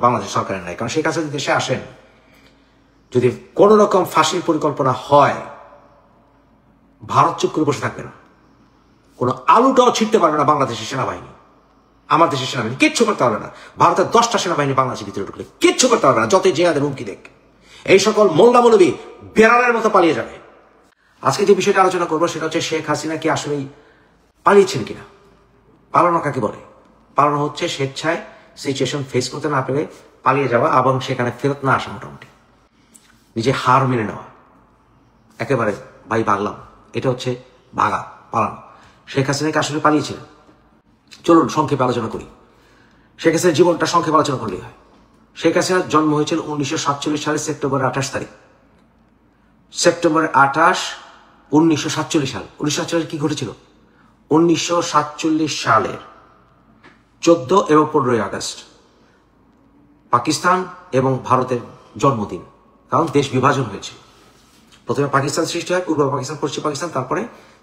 বাংলাদেশ সরকারের নাই। কারণ শেখ হাসিনা দেশে আসেন, যদি কোন রকম ফাঁসির পরিকল্পনা হয়, ভারত চুপ করে বসে থাকবে না, কোনো আলুটাও ছিটতে পারবে না বাংলাদেশের সেনাবাহিনী, আমার দেশের সেনাবাহিনী কিচ্ছু করতে পারবে না। ভারতের 10টা সেনাবাহিনী বাংলাদেশের ভিতরে ঢুকলে কিচ্ছু করতে পারবে না, যতই জেহাদের হুমকি দেখ। এই সকল মোল্লা মৌলবী বেড়ালের মতো পালিয়ে যাবে। আজকে যে বিষয়টা আলোচনা করবো সেটা হচ্ছে শেখ হাসিনা কি আসলেই পালিয়েছেন কিনা। পালানো কাকে বলে? পালানো হচ্ছে স্বেচ্ছায় সিচুয়েশন ফেস করতে না পেরে পালিয়ে যাওয়া এবং সেখানে ফেরত না আসা, মোটামুটি নিজে হার মেনে নেওয়া, একেবারে ভাই ভাগলাম, এটা হচ্ছে ভাগা, পালানো। শেখ হাসিনা কি আসলে পালিয়েছিলেন? চলুন সংক্ষেপে আলোচনা করি। শেখ হাসিনার জীবনটা সংক্ষেপে আলোচনা করলেই হয়। শেখ হাসিনার জন্ম হয়েছিল 1947 সালের সেপ্টেম্বরের 28 তারিখ। সেপ্টেম্বরের 28, 1947 সাল। 1947 কি ঘটেছিল? 1947 সালের 14 এবং 15 আগস্ট পাকিস্তান এবং ভারতের জন্মদিন। কারণ দেশ বিভাজন হয়েছিল, প্রথমে পাকিস্তান সৃষ্টি হয়, পূর্ব পাকিস্তান, পশ্চিম পাকিস্তান, তারপরে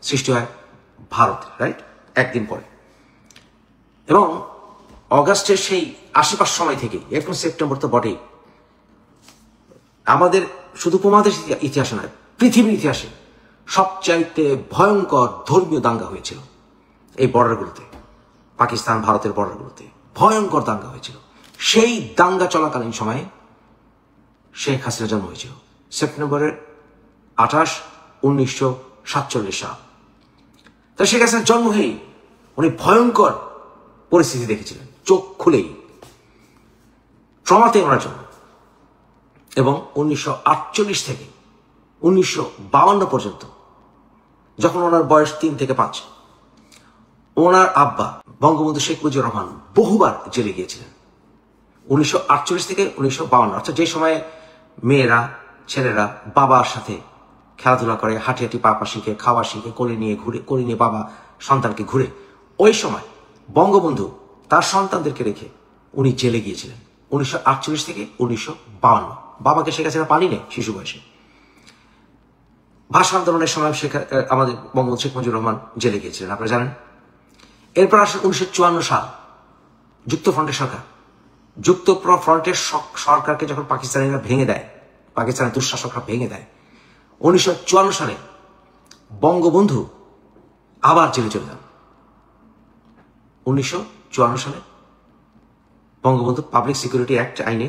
সৃষ্টি হয় ভারত, রাইট, একদিন পরে। এবং অগাস্টের সেই আশেপাশ সময় থেকে, এখন সেপ্টেম্বর তো বটেই, আমাদের শুধু উপমহাদেশ ইতিহাসে নয়, পৃথিবীর ইতিহাসে সবচাইতে ভয়ঙ্কর ধর্মীয় দাঙ্গা হয়েছিল এই বর্ডারগুলোতে, পাকিস্তান ভারতের বর্ডারগুলোতে ভয়ঙ্কর দাঙ্গা হয়েছিল। সেই দাঙ্গা চলাকালীন সময়ে শেখ হাসিনা জন্ম হয়েছিল সেপ্টেম্বরের 28, 1947 সাল। তা শেখ হাসিনার জন্ম হয়েই উনি ভয়ঙ্কর পরিস্থিতি দেখেছিলেন, চোখ খুলেই ট্রমাতে ওনার জন্য। এবং 1948 থেকে 1952 পর্যন্ত, যখন ওনার বয়স 3 থেকে 5, ওনার আব্বা বঙ্গবন্ধু শেখ মুজিবুর রহমান বহুবার জেলে গিয়েছিলেন। 1948 থেকে 1952, অর্থাৎ যে সময়ে মেয়েরা, ছেলেরা বাবার সাথে খেলাধুলা করে, হাঁটি হাঁটি পাপা শিখে, খাওয়া শিখে, কোলে নিয়ে বাবা সন্তানকে ঘুরে, ওই সময় বঙ্গবন্ধু তার সন্তানদেরকে রেখে উনি জেলে গিয়েছিলেন 1948 থেকে 1952। বাবাকে শেখ হাসিনা পানি নেই শিশু বয়সে। ভাষা আন্দোলনের সময় আমাদের বঙ্গবন্ধু শেখ মুজিবুর রহমান জেলে গিয়েছিলেন, আপনারা জানেন। এরপর আসে 1954 সাল, যুক্তফ্রন্টের সরকার। যুক্তফ্রন্টের সরকারকে যখন পাকিস্তানিরা ভেঙে দেয়, পাকিস্তানের দুঃশাসকরা ভেঙে দেয়, 1954 সালে বঙ্গবন্ধু আবার জেলে চলে যান। 1954 সালে বঙ্গবন্ধু পাবলিক সিকিউরিটি অ্যাক্ট আইনে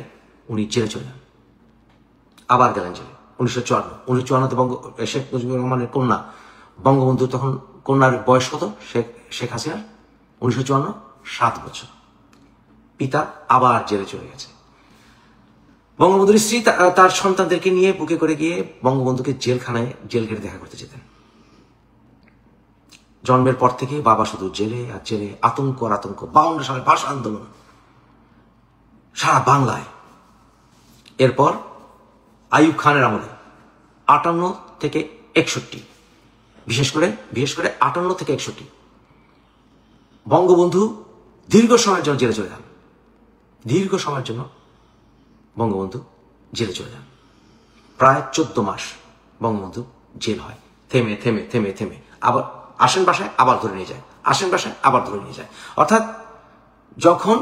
উনি জেলে চলে যান, আবার গেলেন জেলে। 1954 শেখ মুজিবুর রহমানের কন্যা, বঙ্গবন্ধু তখন কন্যার বয়স কত? শেখ হাসিনার 1954 7 বছর। পিতা আবার জেলে চলে গেছে। বঙ্গবন্ধুর স্ত্রী তার সন্তানদেরকে নিয়ে বুকে করে গিয়ে বঙ্গবন্ধুকে জেলখানায় জেল গেটে দেখা করতে যেতেন। জন্মের পর থেকে বাবা শুধু জেলে আর জেলে, আতঙ্ক আর আতঙ্ক। 52 সালে ভাষা আন্দোলন সারা বাংলায়। এরপর আইয়ুব খানের আমলে 58 থেকে 61, বিশেষ করে 58 থেকে 61 বঙ্গবন্ধু দীর্ঘ সময়ের জন্য জেলে চলে যান। দীর্ঘ সময়ের জন্য বঙ্গবন্ধু জেলে চলে যান। প্রায় 14 মাস বঙ্গবন্ধু জেল হয়। থেমে থেমে থেমে থেমে আবার আসেন বাসায়, আবার ধরে নিয়ে যায়, আসেন বাসায়, আবার ধরে নিয়ে যায়। অর্থাৎ যখন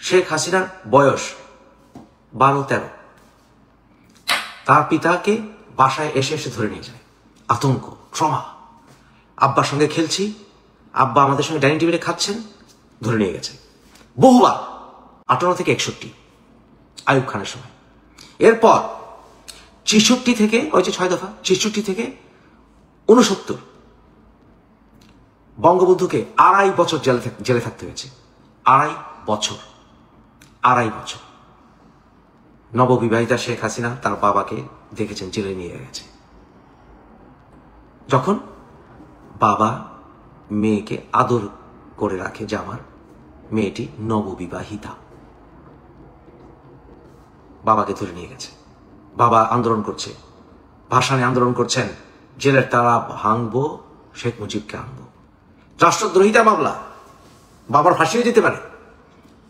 শেখ হাসিনার বয়স 12-13, তার পিতাকে বাসায় এসে এসে ধরে নিয়ে যায়। আতঙ্ক, ট্রমা। আব্বার সঙ্গে খেলছি, আব্বা আমাদের সঙ্গে ডাইনিং টেবিলে খাচ্ছেন, ধরে নিয়ে গেছে বহুবার। 58 থেকে 61 আইয়ুব খানের সময়। এরপর 66 থেকে, ওই যে 6 দফা, 66 থেকে 69 বঙ্গবন্ধুকে 2.5 বছর জেলে থাকতে হয়েছে। 2.5 বছর, 2.5 বছর। নববিবাহিতা শেখ হাসিনা তার বাবাকে দেখেছেন জেলে নিয়ে গেছে। যখন বাবা মেয়েকে আদর করে রাখে যে আমার মেয়েটি নববিবাহিতা, বাবাকে ধরে নিয়ে গেছে। বাবা আন্দোলন করছে, ভাষা নিয়ে আন্দোলন করছেন, জেলের তালা ভাঙবো, শেখ মুজিবকে আনবো। রাষ্ট্রদ্রোহিতা মামলা, বাবার ফাঁসিও যেতে পারে।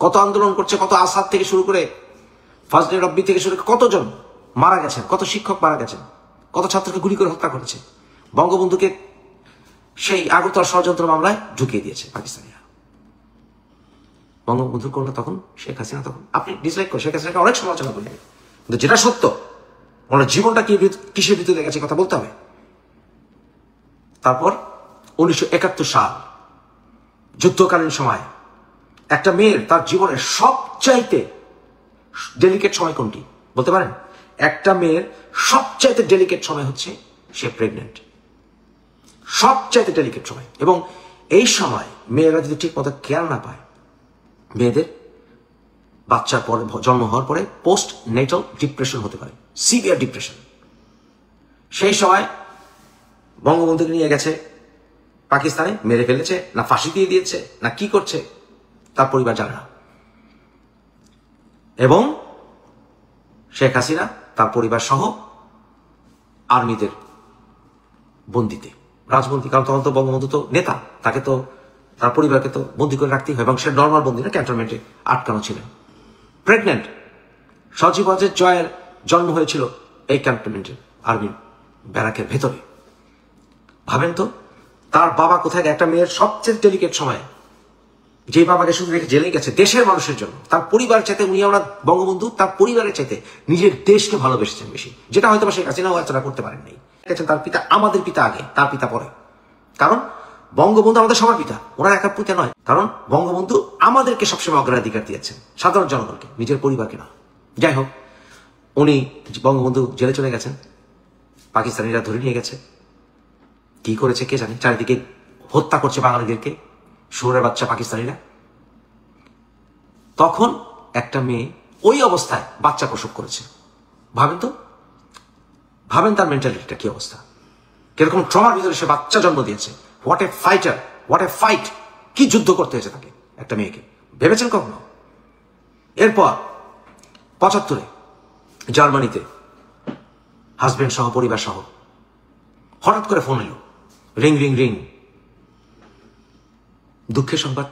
কত আন্দোলন করছে, কত আসাদ থেকে শুরু করে ফাজলে রব্বি থেকে শুরু করে কতজন মারা গেছেন, কত শিক্ষক মারা গেছেন, কত ছাত্রকে গুলি করে হত্যা করেছে। বঙ্গবন্ধুকে সেই আগরতলা ষড়যন্ত্র মামলায় ঢুকিয়ে দিয়েছে পাকিস্তানিরা। বঙ্গবন্ধুর করলো তখন শেখ হাসিনা, তখন আপনি ডিসলাইক করেন, শেখ হাসিনাকে অনেক সমালোচনা করলেন, কিন্তু যেটা সত্য ওনার জীবনটা কিসের ভিতরে গেছে কথা বলতে হবে। তারপর 1971 সাল যুদ্ধকালীন সময় একটা মেয়ের তার জীবনের সবচাইতে ডেলিকেট সময় কোনটি বলতে পারেন? একটা মেয়ের সবচাইতে ডেলিকেট সময় হচ্ছে সে প্রেগনেন্ট, সবচাইতে ডেলিকেট সময়। এবং এই সময় মেয়েরা যদি ঠিক মতো কেয়ার না পায়, মেয়েদের বাচ্চার পরে জন্ম হওয়ার পরে পোস্ট নেটাল ডিপ্রেশন হতে পারে, সিভিয়ার ডিপ্রেশন। সেই সময় বঙ্গবন্ধুকে নিয়ে গেছে পাকিস্তানে, মেরে ফেলেছে না ফাঁসি দিয়ে দিয়েছে না কি করছে তার পরিবার জানে না। এবং শেখ হাসিনা তার পরিবার সহ আর্মিদের বন্দিতে, রাজবন্দী, কারণ তখন তো বঙ্গবন্ধু তো নেতা, তাকে তো তার পরিবারকে তো বন্দি করে রাখতেই হয়, এবং সে নর্মাল বন্দি না, ক্যান্টনমেন্টে আটকানো ছিলেন। প্রেগনেন্ট সজীব ওয়াজেদ জয়ের জন্ম হয়েছিল এই ক্যান্টনমেন্টের আর্মির ব্যারাকের ভেতরে। ভাবেন তো তার বাবা কোথায়, একটা মেয়ের সবচেয়ে ডেলিকেট সময় যে বাবাকে শুধু রেখে জেলে গেছে দেশের মানুষের জন্য, তার পরিবার চাইতে উনি, আমরা বঙ্গবন্ধু তার পরিবারের চাইতে নিজের দেশকে ভালোবেসেছেন বেশি, যেটা হয়তো শেখ হাসিনাও এতটা করতে পারেন নাই। তার পিতা, আমাদের পিতা আগে, তার পিতা পরে, কারণ বঙ্গবন্ধু আমাদের সবার পিতা, ওনার একার পিতা নয়। কারণ বঙ্গবন্ধু আমাদেরকে সবসময় অগ্রাধিকার দিয়েছেন, সাধারণ জনগণকে, নিজের পরিবারকে না। যাই হোক, উনি বঙ্গবন্ধু জেলে চলে গেছেন, পাকিস্তানিরা ধরে নিয়ে গেছে, কি করেছে কে জানে, চারিদিকে হত্যা করছে বাঙালিদেরকে, শুয়োরের বাচ্চা পাকিস্তানিরা। তখন একটা মেয়ে ওই অবস্থায় বাচ্চা প্রসব করেছে। ভাবেন তো, ভাবেন তার মেন্টালিটিটা কি অবস্থা, কিরকম ট্রমার ভিতরে সে বাচ্চা জন্ম দিয়েছে। What a fighter, what a fight, কি যুদ্ধ করতে হয়েছে তাকে, একটা মেয়েকে, ভেবেছেন কখনো? এরপর 75-এ জার্মানিতে হাজবেন্ড সহ পরিবার সহ হঠাৎ করে ফোন এলো, রিং রিং রিং, দুঃখের সংবাদ,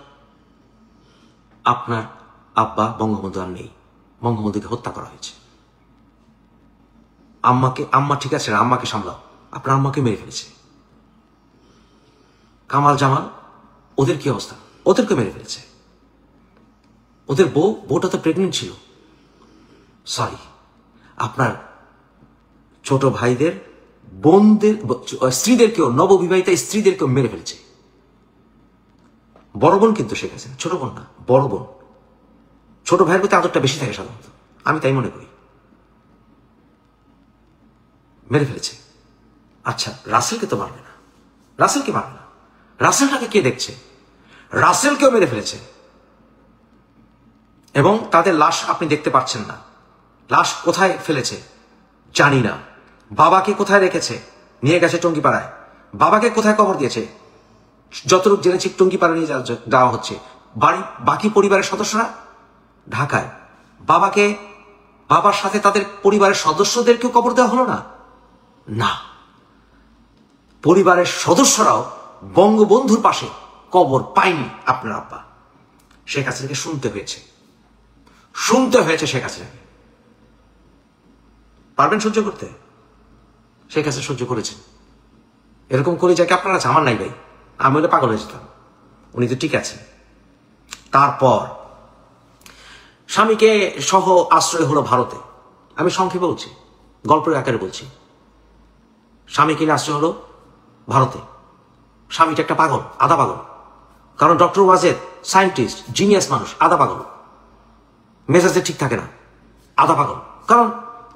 আপনার আব্বা বঙ্গবন্ধু আর নেই, বঙ্গবন্ধুকে হত্যা করা হয়েছে। আম্মা ঠিক আছে, আম্মাকে সামলাও, আপনার আম্মাকে মেরে ফেলেছে। কামাল জামাল, ওদের কি অবস্থা, ওদেরকে মেরে ফেলেছে। ওদের বউটা তো প্রেগনেন্ট ছিল। সরি, আপনার ছোট ভাইদের বোনদের স্ত্রীদেরকেও, নববিবাহিতা স্ত্রীদেরকেও মেরে ফেলেছে। বড় বোন কিন্তু শেখ হাসিনা, ছোট বোন না, বড় বোন। ছোট ভাইয়ের প্রতি আদরটা বেশি থাকে সাধারণত, আমি তাই মনে করি। মেরে ফেলেছে। আচ্ছা, রাসেলকে তো মারবে না, রাসেলকে মারবে না, রাসেলটাকে কে দেখছে? রাসেলকেও মেরে ফেলেছে। এবং তাদের লাশ আপনি দেখতে পাচ্ছেন না, লাশ কোথায় ফেলেছে জানি না, বাবাকে কোথায় রেখেছে, নিয়ে গেছে টঙ্গিপাড়ায়, বাবাকে কোথায় কবর দিয়েছে, যতটুকু জেনেছি টঙ্গিপাড়া নিয়ে যাওয়া হচ্ছে। বাকি পরিবারের সদস্যরা ঢাকায়, বাবার সাথে তাদের পরিবারের সদস্যদেরকেও কবর দেওয়া হলো না। না, পরিবারের সদস্যরাও বঙ্গবন্ধুর পাশে কবর পায়নি আপনার আব্বা। শেখ হাসিনাকে শুনতে হয়েছে শেখ হাসিনাকে। পারবেন সহ্য করতে? শেখ হাসিনা সহ্য করেছেন। এরকম করে যাকে আপনার আছে, আমার নাই ভাই, আমি হলে পাগল হয়ে যেতাম। উনি তো ঠিক আছে। তারপর স্বামীকে সহ আশ্রয় হলো ভারতে। আমি সংক্ষেপে বলছি, গল্পের আকারে বলছি। স্বামীকে নিয়ে আশ্রয় হলো ভারতে। স্বামীটা একটা পাগল, আধা পাগল। কারণ ডক্টর ওয়াজেদ সায়েন্টিস্ট, জিনিয়াস মানুষ, আধা পাগল, মেজাজে ঠিক থাকে না, আধা পাগল। কারণ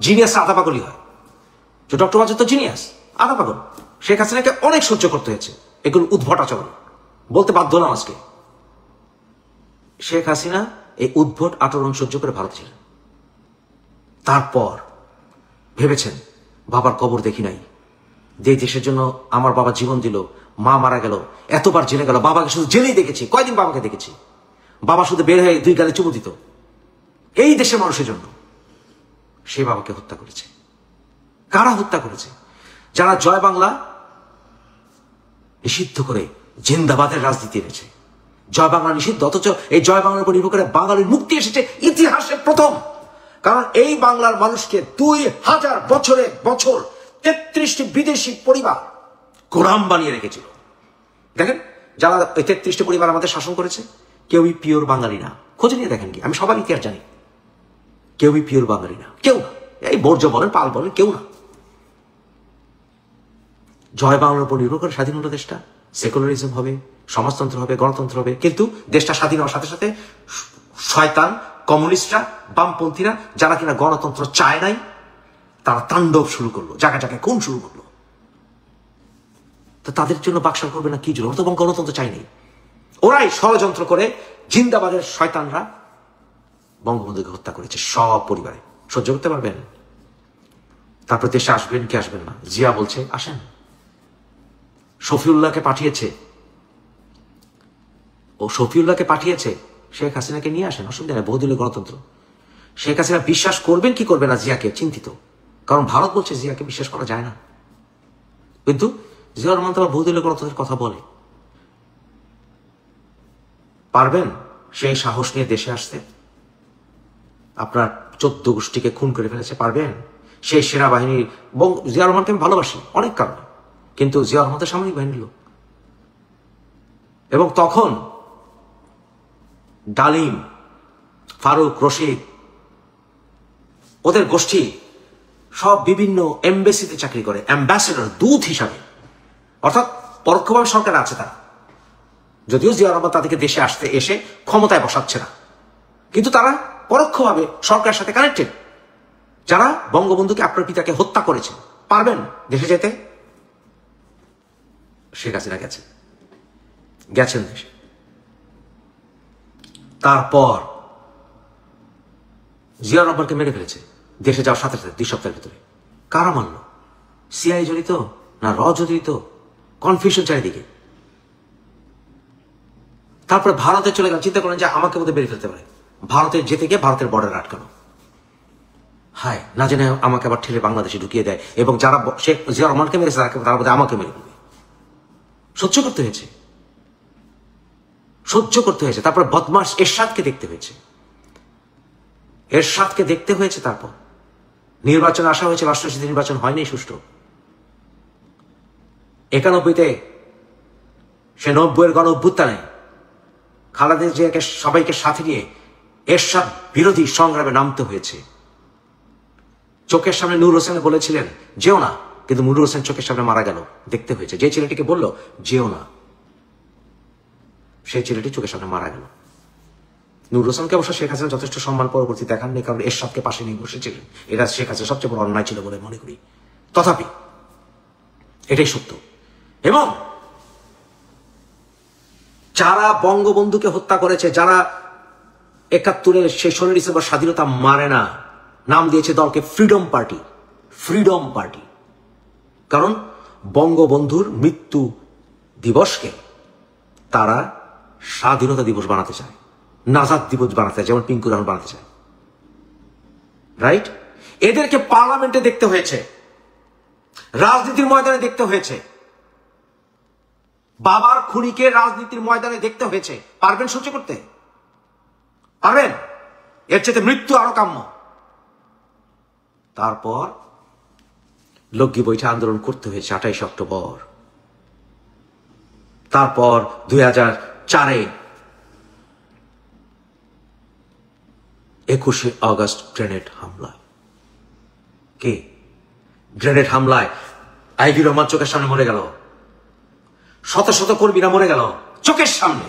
জিনিয়াসরা আধা পাগলই হয়। যে ডক্টর ওয়াজেদ তো জিনিয়াস, আধা পাগল। শেখ হাসিনাকে অনেক সহ্য করতে হয়েছে এগুলো উদ্ভট আচরণ, বলতে বাধ্য হলাম আজকে। শেখ হাসিনা এই উদ্ভট আচরণ সহ্য করে ভারত ছিলেন। তারপর ভেবেছেন বাবার কবর দেখি নাই, যে দেশের জন্য আমার বাবা জীবন দিল, মা মারা গেল, এতবার জেলে গেল, বাবাকে শুধু জেলেই দেখেছি। কয়দিন বাবাকে দেখেছি? বাবা শুধু বের হয়ে 2 গালে চুমু দিত এই দেশের মানুষের জন্য। সে বাবাকে হত্যা করেছে। কারা হত্যা করেছে? যারা জয় বাংলা নিষিদ্ধ করে জিন্দাবাদের রাজনীতি এনেছে। জয় বাংলা নিষিদ্ধ, অথচ এই জয় বাংলার উপর নির্ভর করে বাঙালির মুক্তি এসেছে ইতিহাসে প্রথম। কারণ এই বাংলার মানুষকে 2000 বছর 33টি বিদেশি পরিবার গোলাম বানিয়ে রেখেছিল। দেখেন, যারা 33টি পরিবার আমাদের শাসন করেছে, কেউই পিওর বাঙালি না। খোঁজে নিয়ে দেখেন কি, আমি সবার ইতিহাস জানি, কেউই পিওর বাঙালি না, কেউ না। এই বর্জ্য বলেন, পাল বলেন, কেউ না। জয় বাংলার উপর নির্ভর করে স্বাধীন হলো দেশটা। সেকুলারিজম হবে, সমাজতন্ত্র হবে, গণতন্ত্র হবে, কিন্তু দেশটা স্বাধীন হওয়ার সাথে সাথে শয়তান কমিউনিস্টরা, বামপন্থীরা, যারা কিনা গণতন্ত্র চায় নাই, তারা তাণ্ডব শুরু করলো, জায়গায় জায়গায় খুন শুরু করলো। তো তাদের জন্য বাকশাল করবে না কি জন্য? ওরা তো গণতন্ত্র চায়নি। ওরাই ষড়যন্ত্র করে জিন্দাবাদের শয়তানরা বঙ্গবন্ধুকে হত্যা করেছে সব পরিবারে। সহ্য করতে পারবেন? তারপর দেশে আসবেন কি আসবেন না? জিয়া বলছে আসেন। শফিউল্লাহকে পাঠিয়েছে, ও শফিউল্লাহকে পাঠিয়েছে শেখ হাসিনাকে নিয়ে আসেন, অসুবিধা নেই, বহুদলীয় গণতন্ত্র। শেখ হাসিনা বিশ্বাস করবেন কি করবে না জিয়াকে, চিন্তিত। কারণ ভারত বলছে জিয়াকে বিশ্বাস করা যায় না, কিন্তু জিয়াউর রহমান তো বহুদলীয় গণতন্ত্রের কথা বলে। পারবেন সেই সাহস নিয়ে দেশে আসতে? আপনার 14 গোষ্ঠীকে খুন করে ফেলেছে, পারবেন? সেই সেনাবাহিনীর, জিয়াউর রহমানকে আমি ভালোবাসি অনেক কারণে, কিন্তু জিয়াউর রহমান তো সামরিক বাহিনীর লোক। এবং তখন ডালিম, ফারুক, রশিদ, ওদের গোষ্ঠী সব বিভিন্ন এমবেসিতে চাকরি করে, অ্যাম্বাসেডর, দূত হিসাবে, অর্থাৎ পরোক্ষভাবে সরকার আছে তারা। যদিও জিয়াউর রহমান তাদেরকে দেশে আসতে এসে ক্ষমতায় বসাচ্ছে না, কিন্তু তারা পরোক্ষভাবে সরকারের সাথে কানেক্টেড, যারা বঙ্গবন্ধুকে, আপনার পিতাকে হত্যা করেছে। পারবেন দেশে যেতে? শেখ হাসিনা গেছেন দেশে। তারপর জিয়াউর রহমানকে মেরে ফেলেছে দেশে যাওয়ার সাথে সাথে 2 সপ্তাহের ভিতরে। কারা মারল? সিআই জড়িত না র জড়িত? কনফিউশন চারিদিকে। তারপরে ভারতে চলে গেল, চিন্তা করেন যে আমাকে বোধহয় মেরে ফেলতে পারে। ভারতে যেতে গিয়ে ভারতের বর্ডার আটকানো, হায়, না জেনে আমাকে আবার ঠেলে বাংলাদেশে ঢুকিয়ে দেয়, এবং যারা শেখ জিয়াউর রহমানকে মেরেছে তারা বোধহয় আমাকে মেরে ফেলবে। সহ্য করতে হয়েছে, সহ্য করতে হয়েছে। তারপর বদমাশ এরশাদকে দেখতে হয়েছে, এরশাদকে দেখতে হয়েছে। তারপর নির্বাচন আসা হয়েছে, রাষ্ট্রপতি নির্বাচন হয়নি সুষ্ঠু। 91-তে সে 90-এর গণ অভ্যুত্থানে খালেদা জিয়াকে সবাইকে সাথে নিয়ে এরশাদ বিরোধী সংগ্রামে নামতে হয়েছে। চোখের সামনে নূর হোসেন বলেছিলেন যেও না, কিন্তু নূর হোসেন চোখের সামনে মারা গেল, দেখতে হয়েছে। যে ছেলেটিকে বলল যেও না, সেই ছেলেটি চোখের সামনে মারা গেল। নূর হোসেনকে অবশ্য শেখ হাসিনা যথেষ্ট সম্মান পরবর্তী দেখাননি, কারণ এরশাদকে পাশে নিয়ে বসেছিলেন। এটা শেখ হাসিনা সবচেয়ে বড় অন্যায় ছিল বলে মনে করি, তথাপি এটাই সত্য। এবং যারা বঙ্গবন্ধুকে হত্যা করেছে, যারা 71-এর সেই 16 ডিসেম্বর স্বাধীনতা মানে না, নাম দিয়েছে দলকে ফ্রিডম পার্টি। ফ্রিডম পার্টি, কারণ বঙ্গবন্ধুর মৃত্যু দিবসকে তারা স্বাধীনতা দিবস বানাতে চায়, নাজাদ দিবস বানাতে চায়, যেমন পিঙ্কু রহমান বানাতে চায়। রাইট? এদেরকে পার্লামেন্টে দেখতে হয়েছে, রাজনীতির ময়দানে দেখতে হয়েছে, বাবার খুনিকে রাজনীতির ময়দানে দেখতে হয়েছে। পারবেন সহ্য করতে? পারবেন? এর চেয়ে মৃত্যু আরো কাম্য। তারপর লগ্গি বৈঠা আন্দোলন করতে হয়েছে 28 অক্টোবর। তারপর 2004-এ 21শে আগস্ট গ্রেনেড হামলায়, কে গ্রেনেড হামলায় আইভি রহমান চোখের সামনে মরে গেল, শত শত কর্মীরা মরে গেল চোখের সামনে,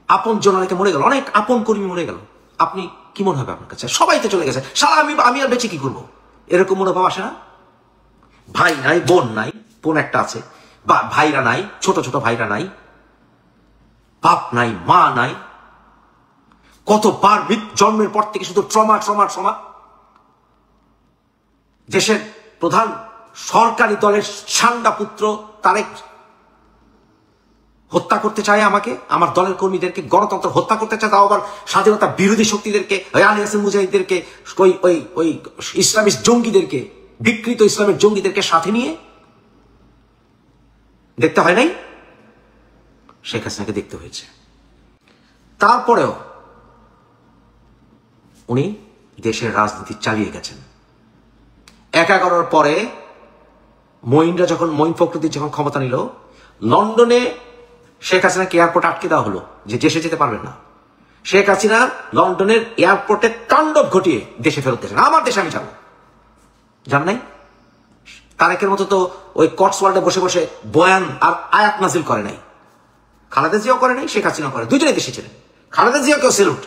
আপন জনকে মরে গেল, অনেক আপন কর্মী মরে গেল। আপনি কি মনে হবে আপনার কাছে? সবাই তো চলে গেছে, সারা আমি আর বেঁচে কি করবো? এরকম মনোভাব আসে না? ভাই নাই, বোন নাই, বোন একটা আছে, বা ভাইরা নাই, ছোট ছোট ভাইরা নাই, বাপ নাই, মা নাই, কতবার জন্মের পর থেকে শুধু ট্রমা ট্রমা ট্রমা। দেশের প্রধান সরকারি দলের সান্ডা পুত্র তারেক হত্যা করতে চায় আমাকে, আমার দলের কর্মীদেরকে, গণতন্ত্র হত্যা করতে চায়, তাও আবার স্বাধীনতা বিরোধী শক্তিদেরকে, আলিয়াসিন মুজাহিদদেরকে, ওই ইসলামিস্ট জঙ্গিদেরকে, বিকৃত ইসলামের জঙ্গিদেরকে সাথে নিয়ে দেখতে হয় নাই? শেখ হাসিনাকে দেখতে হয়েছে। তারপরেও উনি দেশের রাজনীতি চালিয়ে গেছেন। 11 পরে মঈন ফখরুদ্দিন যখন ক্ষমতা নিল, লন্ডনে শেখ হাসিনাকে এয়ারপোর্ট আটকে দেওয়া হলো যে দেশে যেতে পারবেন না। শেখ হাসিনা লন্ডনের এয়ারপোর্টে তাণ্ডব ঘটিয়ে দেশে ফেরত গেছেন। আমার দেশে আমি যাবো, জান নাই? তারেকের মতো তো ওই কটসওয়াল্ডে বসে বসে বয়ান আর আয়াত নাজিল করে নাই। খালেদা জিয়াও করে নাই, শেখ হাসিনাও করে, দুজনেই দেশে ছিলেন। খালেদা জিয়াকেও সেলুট,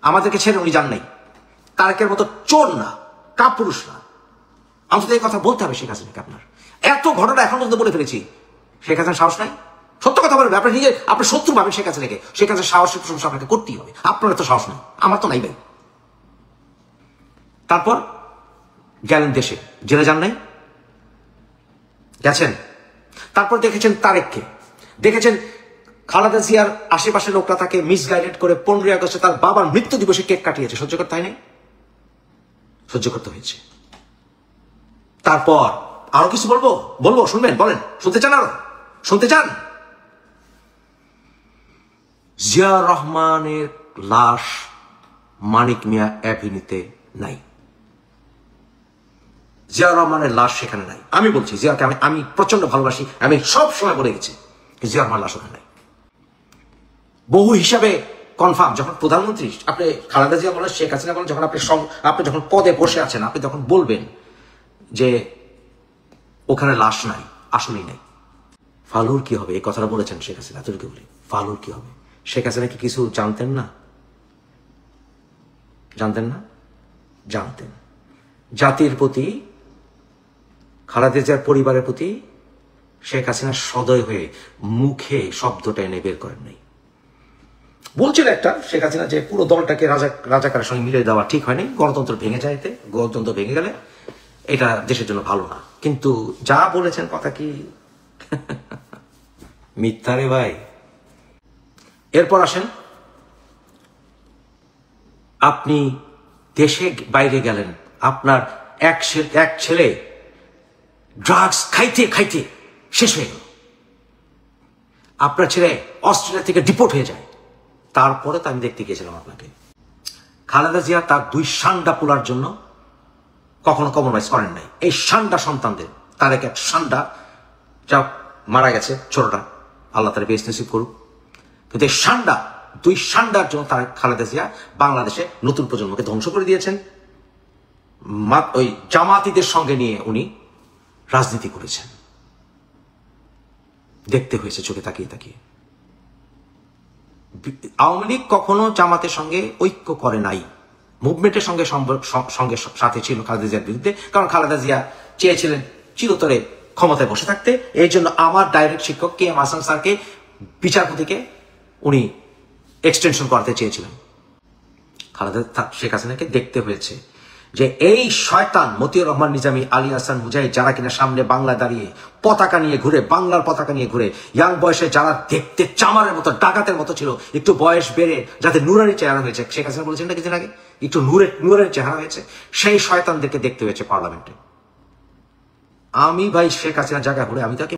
আমাদেরকে ছেড়ে উনি যান নাই। তারেকের মতো চোর না, কাপুরুষ না। অন্তত এই কথা বলতে হবে শেখ হাসিনাকে। আপনার এত ঘটনা এখন পর্যন্ত বলে ফেলেছি, শেখ হাসিনা সাহস নাই? সত্য কথা বলবেন। আপনি নিজে আপনার শত্রু ভাবেন শেখ হাসিনাকে, শেখ হাসিনার সাহসের প্রশংসা আপনাকে করতেই হবে। আপনার তো সাহস নাই, আমার তো নাই ভাই। তারপর গেলেন দেশে, জেলে যান নাই, গেছেন। তারপর দেখেছেন তারেককে, দেখেছেন খালেদা জিয়ার আশেপাশে লোকরা তাকে মিসগাইডেড করে 15 আগস্টে তার বাবার মৃত্যু দিবসে কেক কাটিয়েছে। সহ্য করতে হয় নাই? সহ্য করতে হয়েছে। তারপর আরো কিছু বলবো, শুনবেন? বলেন, শুনতে চান? আরো শুনতে চান? জিয়া রহমানের লাশ মানিক মিয়া অ্যাভিনিউতে নাই। জিয়া রহমানের লাশ সেখানে নাই। আমি বলছি, জিয়াকে আমি প্রচন্ড ভালোবাসি, আমি সব সময় বলে গেছি, জিয়া রহমান লাশ ওখানে নাই। বহু হিসাবে কনফার্ম। যখন প্রধানমন্ত্রী আপনি খালেদা জিয়া বলেন, শেখ হাসিনা বলেন, যখন আপনি যখন পদে বসে আছেন, আপনি যখন বলবেন যে ওখানে লাশ নাই, আসলেই নাই। ফালুর কি হবে? এই কথাটা বলেছেন শেখ হাসিনা। এতটুকু বলি, ফালুর কি হবে? শেখ হাসিনা কি কিছু জানতেন না? জানতেন না? জানতেন। জাতির প্রতি, খালেদা জিয়ার পরিবারের প্রতি শেখ হাসিনা সদয় হয়ে মুখে শব্দটা এনে বের করেন নাই। বলছিল একটা শেখ হাসিনা যে পুরো দলটাকে রাজাকারের সঙ্গে মিলিয়ে দেওয়া ঠিক হয়নি, গণতন্ত্র ভেঙে যাইতে, গণতন্ত্র ভেঙে গেলে এটা দেশের জন্য ভালো না। কিন্তু যা বলেছেন কথা কি মিথ্যা রে ভাই। এরপর আসেন, আপনি দেশে বাইরে গেলেন, আপনার এক ছেলে ড্রাগস খাইতে খাইতে শেষ হয়ে গেল। আপনার ছেলে অস্ট্রেলিয়া থেকে ডিপোর্ট হয়ে যায়। তারপরে তো আমি দেখতে গিয়েছিলাম আপনাকে। খালেদা জিয়া তার 2 সান্ডা পোলার জন্য কখনো কম্প্রোমাইজ করেন নাই। এই সান্ডা সন্তানদের, তার এক সান্ডা যা মারা গেছে ছোটটা, আল্লাহ তার বেশ নসিব করুক। কিন্তু এই সান্ডা, 2 সান্ডার জন্য তার খালেদা জিয়া বাংলাদেশে নতুন প্রজন্মকে ধ্বংস করে দিয়েছেন। ওই জামাতিদের সঙ্গে নিয়ে উনি রাজনীতি করেছেন, দেখতে হয়েছে চোখে তাকিয়ে তাকিয়ে। আওয়ামী লীগ কখনো জামাতের সঙ্গে ঐক্য করে নাই, মুভমেন্টের সঙ্গে সাথে ছিল খালেদা জিয়ার বিরুদ্ধে। কারণ খালেদা জিয়া চেয়েছিলেন চিরতরে ক্ষমতায় বসে থাকতে। এই জন্য আমার ডাইরেক্ট শিক্ষক কে এম হাসান স্যারকে, বিচারপতিকে উনি এক্সটেনশন করতে চেয়েছিলেন। খালেদা শেখ হাসিনাকে দেখতে হয়েছে যে এই শয়তান মতিউর রহমান নিজামী, আলী হাসান মুজাহিদ, যারা কিনা সামনে বাংলা দাঁড়িয়ে পতাকা নিয়ে ঘুরে, বাংলার পতাকা নিয়ে ঘুরে, ইয়াং বয়সে যারা দেখতে চামারের মতো, ডাকাতের মতো ছিল, একটু বয়স বেড়ে যাদের নুরানি চেহারা হয়েছে, শেখ হাসিনা বলেছেন না কিছুদিন আগে, একটু নূরের চেহারা হয়েছে, সেই শয়তানদেরকে দেখতে হয়েছে পার্লামেন্টে। আমি ভাই শেখ হাসিনার জায়গা ঘুরে আমি তাকে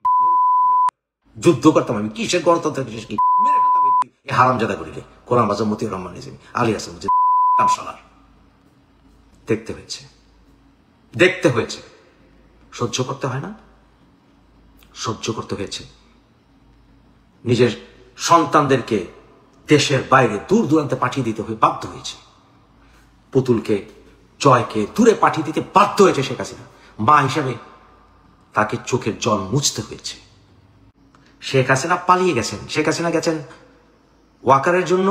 যুদ্ধ করতাম। আমি কিসের গণতন্ত্র, কিসের কি মেরে ফেলতাম এই হারামজাদা করিলে। কোরআন বাজার মতিউর রহমান নিজামী, আলী হাসান মুজাহিদ, দেখতে হয়েছে। সহ্য করতে হয় না? সহ্য করতে হয়েছে। নিজের সন্তানদেরকে দেশের বাইরে দূর দূরান্তে পাঠিয়ে দিতে হয়ে বাধ্য হয়েছে। পুতুলকে, জয়কে দূরে পাঠিয়ে দিতে বাধ্য হয়েছে শেখ হাসিনা। মা হিসাবে তাকে চোখের জল মুছতে হয়েছে। শেখ হাসিনা পালিয়ে গেছেন। শেখ হাসিনা গেছেন ওয়াকারের জন্য,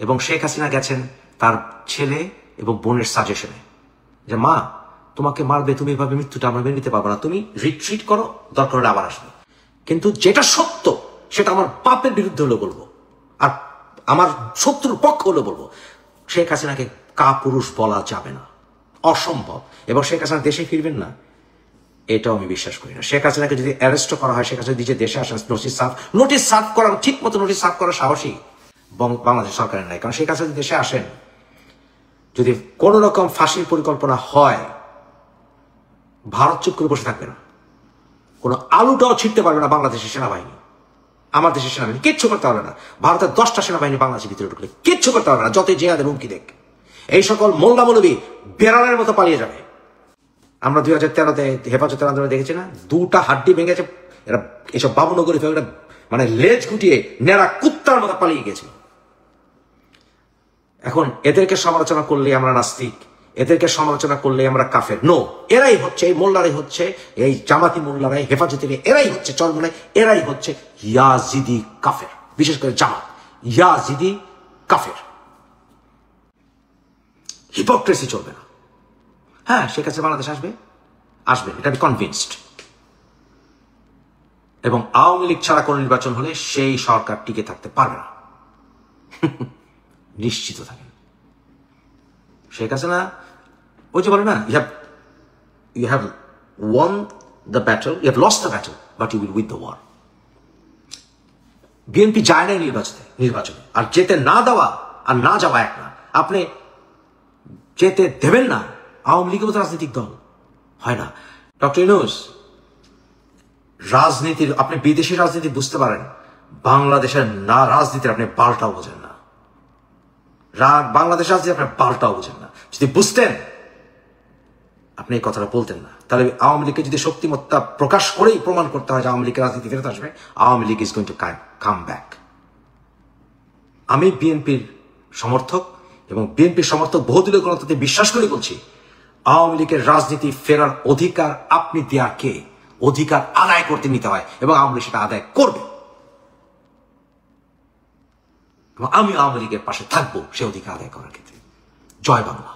এবং শেখ হাসিনা গেছেন তার ছেলে এবং বোনের সাজেশনে যে মা তোমাকে মারবে, তুমি এভাবে মৃত্যুটা আমরা মেনে নিতে পারবো না, তুমি রিট্রিট করো, দরকার হলে আবার আসবে। কিন্তু যেটা সত্য সেটা আমার পাপের বিরুদ্ধে হলেও বলবো, আর আমার শত্রুর পক্ষ হলেও বলবো। শেখ হাসিনাকে কাপুরুষ বলা যাবে না, অসম্ভব। এবং শেখ হাসিনা দেশে ফিরবেন না, এটাও আমি বিশ্বাস করি না। শেখ হাসিনাকে যদি অ্যারেস্ট করা হয়, শেখ হাসিনা নিজে দেশে আসেন, নোটিশ সার্ভ করার ঠিক মতো নোটিশ সার্ভ করার সাহসী বাংলাদেশ সরকারের নাই। কারণ শেখ হাসিনা যদি দেশে আসেন, যদি কোন রকম ফাঁসির পরিকল্পনা হয়, ভারত চুপ করে বসে থাকবে না। কোনো আলুটাও ছিটতে পারবে না বাংলাদেশের সেনাবাহিনী, আমার দেশের সেনাবাহিনী কিচ্ছু করতে পারবে না। ভারতের 10টা সেনাবাহিনী বাংলাদেশের ভিতরে ঢুকলে কিচ্ছু করতে পারবে না, যতই জেহাদের হুমকি দেখ। এই সকল মোল্লা মৌলবী বেড়ালের মতো পালিয়ে যাবে। আমরা 2013-তে হেফাজতের আন্দোলনে দেখেছি না, 2টা হাড্ডি ভেঙেছে এরা, এসব বাবুনগরী মানে লেজ গুটিয়ে নেড়া কুত্তার মতো পালিয়ে গেছিল। এখন এদেরকে সমালোচনা করলে আমরা নাস্তিক, এদেরকে সমালোচনা করলে আমরা কাফের। নো, এরাই হচ্ছে, এই মোল্লারাই হচ্ছে, এই জামাতি মোল্লারাই, হেফাজতের এরাই হচ্ছে, চরমনাই এরাই হচ্ছে ইয়াজিদি কাফের, বিশেষ করে জামাত ইয়াজিদি কাফের। হিপোক্রেসি চলবে না। হ্যাঁ, শেখ হাসিনা বাংলাদেশ আসবে, এটা আমি কনভিন্সড। এবং আওয়ামী লীগ ছাড়া কোন নির্বাচন হলে সেই সরকার টিকে থাকতে পারবে না, নিশ্চিত থাকেন। শেখ হাসিনা ওই যে বলে না, you have won the battle, you have lost the battle, but you will win the war. BNP যায় নাই নির্বাচনে, আর যেতে না দেওয়া আর না যাওয়া এক না। আপনি যেতে দেবেন না, আওয়ামী লীগের মতো রাজনৈতিক দল হয় না। ডক্টর ইউনূস, রাজনীতির, আপনি বিদেশি রাজনীতি বুঝতে পারেন, বাংলাদেশের না রাজনীতির আপনি পাল্টাও বোঝেন না। বাংলাদেশ রাজনীতি আপনি পাল্টাও বোঝেন না। যদি বুঝতেন আপনি এই কথাটা বলতেন না। তাহলে আওয়ামী লীগকে যদি শক্তিমত্তা প্রকাশ করেই প্রমাণ করতে হয় যে আওয়ামী লীগের রাজনীতি ফেরত আসবে, Awami League is going to come back. আমি বিএনপির সমর্থক এবং বিএনপির সমর্থক বহুদলীয় গণতন্ত্রে বিশ্বাস করে বলছি, আওয়ামী লীগের রাজনীতি ফেরার অধিকার আপনি দেয়া কে? অধিকার আদায় করতে নিতে হয় এবং আওয়ামী লীগ সেটা আদায় করবে, এবং আমি আওয়ামী লীগের পাশে থাকবো সে অধিকার আদায় করার ক্ষেত্রে। জয় বাংলা।